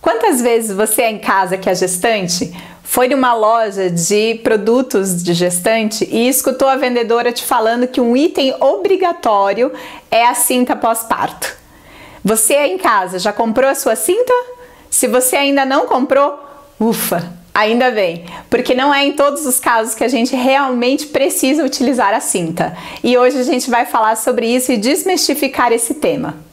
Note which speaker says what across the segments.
Speaker 1: Quantas vezes você em casa que é gestante foi numa loja de produtos de gestante e escutou a vendedora te falando que um item obrigatório é a cinta pós-parto? Você em casa já comprou a sua cinta? Se você ainda não comprou, ufa, ainda bem, porque não é em todos os casos que a gente realmente precisa utilizar a cinta. E hoje a gente vai falar sobre isso e desmistificar esse tema.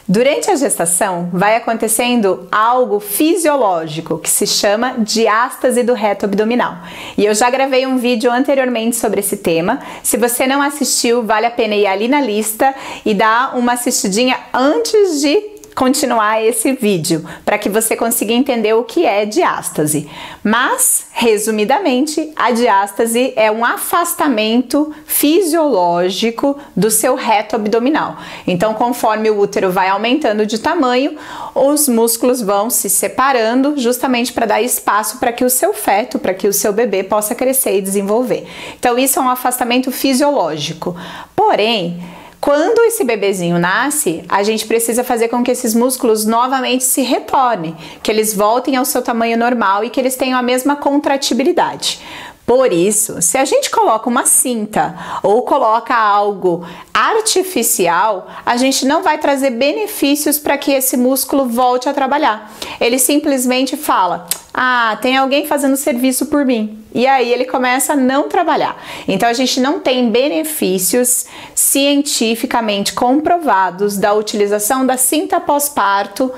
Speaker 1: Durante a gestação, vai acontecendo algo fisiológico que se chama diástase do reto abdominal. E eu já gravei um vídeo anteriormente sobre esse tema. Se você não assistiu, vale a pena ir ali na lista e dar uma assistidinha antes de continuar esse vídeo, para que você consiga entender o que é diástase. Mas, resumidamente, a diástase é um afastamento fisiológico do seu reto abdominal. Então, conforme o útero vai aumentando de tamanho, os músculos vão se separando justamente para dar espaço para que o seu feto, para que o seu bebê possa crescer e desenvolver. Então, isso é um afastamento fisiológico. Porém, quando esse bebezinho nasce, a gente precisa fazer com que esses músculos novamente se retornem, que eles voltem ao seu tamanho normal e que eles tenham a mesma contratibilidade. Por isso, se a gente coloca uma cinta ou coloca algo artificial, a gente não vai trazer benefícios para que esse músculo volte a trabalhar. Ele simplesmente fala: ah, tem alguém fazendo serviço por mim. E aí ele começa a não trabalhar. Então a gente não tem benefícios cientificamente comprovados da utilização da cinta pós-parto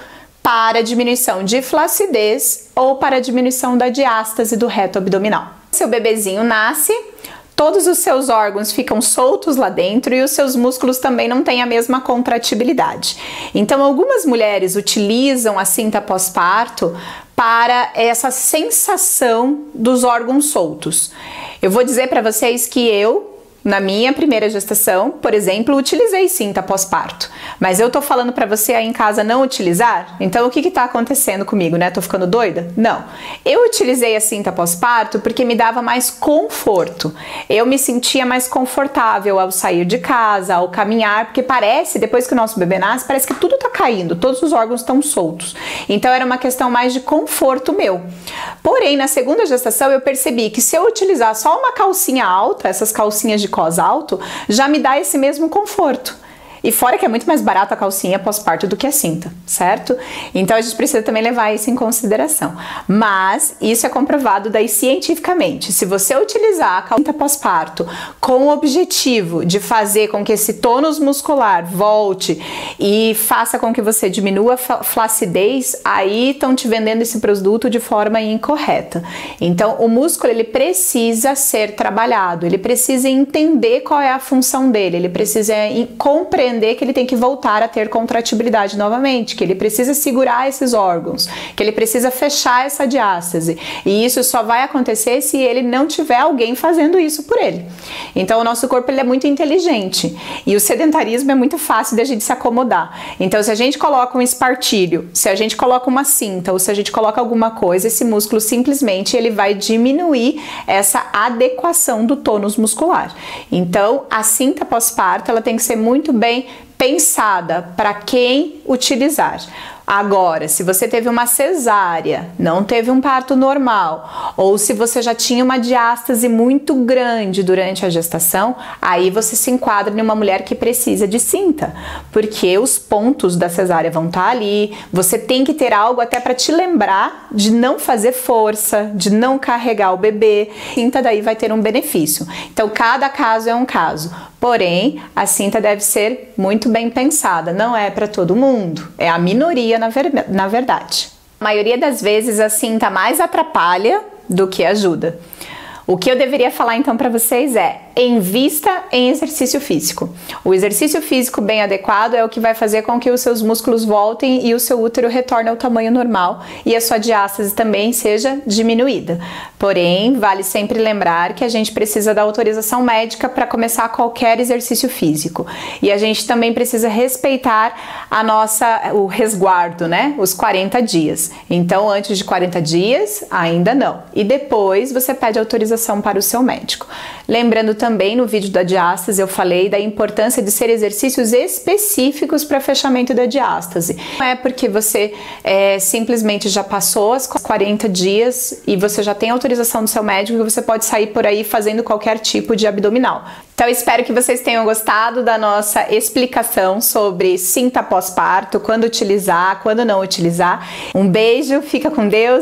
Speaker 1: para diminuição de flacidez ou para diminuição da diástase do reto abdominal. Seu bebezinho nasce, todos os seus órgãos ficam soltos lá dentro e os seus músculos também não têm a mesma contratibilidade. Então algumas mulheres utilizam a cinta pós-parto para essa sensação dos órgãos soltos. Eu vou dizer para vocês que eu, na minha primeira gestação, por exemplo, utilizei cinta pós-parto. Mas eu tô falando pra você aí em casa não utilizar? Então o que tá acontecendo comigo, né? Tô ficando doida? Não. Eu utilizei a cinta pós-parto porque me dava mais conforto. Eu me sentia mais confortável ao sair de casa, ao caminhar, porque parece, depois que o nosso bebê nasce, parece que tudo tá caindo, todos os órgãos estão soltos. Então era uma questão mais de conforto meu. Porém, na segunda gestação eu percebi que se eu utilizar só uma calcinha alta, essas calcinhas de cós alto, já me dá esse mesmo conforto. E fora que é muito mais barato a calcinha pós-parto do que a cinta, certo? Então a gente precisa também levar isso em consideração. Mas isso é comprovado daí cientificamente. Se você utilizar a cinta pós-parto com o objetivo de fazer com que esse tônus muscular volte e faça com que você diminua a flacidez, aí estão te vendendo esse produto de forma incorreta. Então o músculo ele precisa ser trabalhado, ele precisa entender qual é a função dele, ele precisa compreender que ele tem que voltar a ter contratibilidade novamente, que ele precisa segurar esses órgãos, que ele precisa fechar essa diástase. E isso só vai acontecer se ele não tiver alguém fazendo isso por ele. Então o nosso corpo ele é muito inteligente e o sedentarismo é muito fácil da gente se acomodar. Então se a gente coloca um espartilho, se a gente coloca uma cinta ou se a gente coloca alguma coisa, esse músculo simplesmente ele vai diminuir essa adequação do tônus muscular. Então a cinta pós-parto ela tem que ser muito bem pensada para quem utilizar. Agora, se você teve uma cesárea, não teve um parto normal, ou se você já tinha uma diástase muito grande durante a gestação, aí você se enquadra em uma mulher que precisa de cinta, porque os pontos da cesárea vão estar ali, você tem que ter algo até para te lembrar de não fazer força, de não carregar o bebê. A cinta daí vai ter um benefício. Então, cada caso é um caso. Porém, a cinta deve ser muito bem pensada, não é para todo mundo, é a minoria na verdade. A maioria das vezes a cinta mais atrapalha do que ajuda. O que eu deveria falar então para vocês é: invista em exercício físico. O exercício físico bem adequado é o que vai fazer com que os seus músculos voltem e o seu útero retorne ao tamanho normal e a sua diástase também seja diminuída. Porém, vale sempre lembrar que a gente precisa da autorização médica para começar qualquer exercício físico. E a gente também precisa respeitar o resguardo, né? Os 40 dias. Então, antes de 40 dias, ainda não. E depois você pede autorização para o seu médico. Lembrando também no vídeo da diástase, eu falei da importância de ser exercícios específicos para fechamento da diástase. Não é porque você simplesmente já passou as 40 dias e você já tem autorização do seu médico que você pode sair por aí fazendo qualquer tipo de abdominal. Então, espero que vocês tenham gostado da nossa explicação sobre cinta pós-parto, quando utilizar, quando não utilizar. Um beijo, fica com Deus.